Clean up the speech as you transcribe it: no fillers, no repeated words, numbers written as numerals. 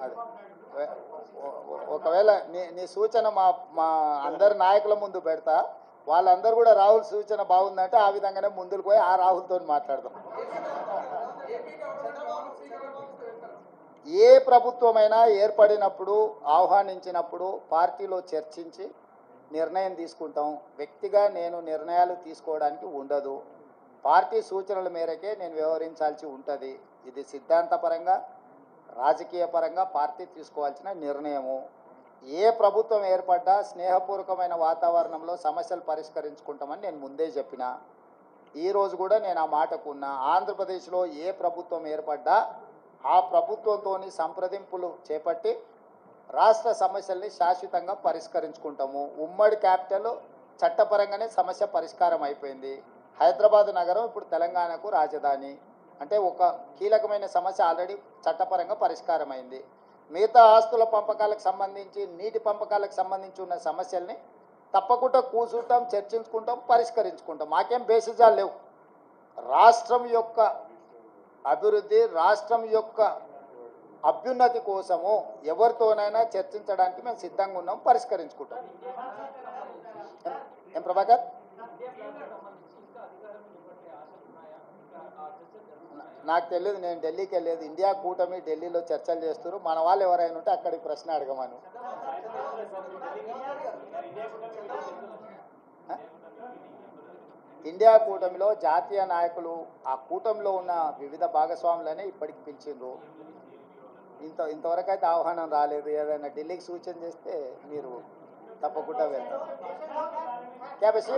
అదే ఒకవేళ నీ సూచన మా మా అందరి నాయకుల ముందు పెడతా, వాళ్ళందరూ కూడా రాహుల్ సూచన బాగుందంటే ఆ విధంగానే ముందుకు పోయి ఆ రాహుల్తో మాట్లాడదాం. ఏ ప్రభుత్వమైనా ఏర్పడినప్పుడు ఆహ్వానించినప్పుడు పార్టీలో చర్చించి నిర్ణయం తీసుకుంటాం. వ్యక్తిగా నేను నిర్ణయాలు తీసుకోవడానికి ఉండదు. పార్టీ సూచనల మేరకే నేను వ్యవహరించాల్సి ఉంటుంది. ఇది సిద్ధాంతపరంగా రాజకీయ పరంగా పార్టీ తీసుకోవాల్సిన నిర్ణయము. ఏ ప్రభుత్వం ఏర్పడ్డా స్నేహపూర్వకమైన వాతావరణంలో సమస్యలు పరిష్కరించుకుంటామని నేను ముందే చెప్పిన. ఈరోజు కూడా నేను ఆ మాటకున్నా. ఆంధ్రప్రదేశ్లో ఏ ప్రభుత్వం ఏర్పడ్డా ఆ ప్రభుత్వంతో సంప్రదింపులు చేపట్టి రాష్ట్ర సమస్యల్ని శాశ్వతంగా పరిష్కరించుకుంటాము. ఉమ్మడి క్యాపిటల్ చట్టపరంగానే సమస్య పరిష్కారం అయిపోయింది. హైదరాబాద్ నగరం ఇప్పుడు తెలంగాణకు రాజధాని అంటే ఒక కీలకమైన సమస్య ఆల్రెడీ చట్టపరంగా పరిష్కారం అయింది. మిగతా ఆస్తుల పంపకాలకు సంబంధించి నీటి పంపకాలకు సంబంధించి ఉన్న సమస్యల్ని తప్పకుండా కూర్చుంటాం, చర్చించుకుంటాం, పరిష్కరించుకుంటాం. మాకేం బేసిజాలు లేవు. రాష్ట్రం యొక్క అభివృద్ధి, రాష్ట్రం యొక్క అభ్యున్నతి కోసము ఎవరితోనైనా చర్చించడానికి మేము సిద్ధంగా ఉన్నాం, పరిష్కరించుకుంటాం. ఏం ప్రభాకర్? నాకు తెలియదు, నేను ఢిల్లీకి వెళ్ళలేదు. ఇండియా కూటమి ఢిల్లీలో చర్చలు చేస్తారు. మన వాళ్ళు ఎవరైనా ఉంటే అక్కడికి ప్రశ్న అడగమను. ఇండియా కూటమిలో జాతీయ నాయకులు ఆ కూటమిలో ఉన్న వివిధ భాగస్వాములనే ఇప్పటికి పిలిచిండ్రు. ఇంతవరకు అయితే ఆహ్వానం రాలేదు. ఏదైనా ఢిల్లీకి సూచన చేస్తే మీరు తప్పకుండా వెళ్తారు. క్యాబేసి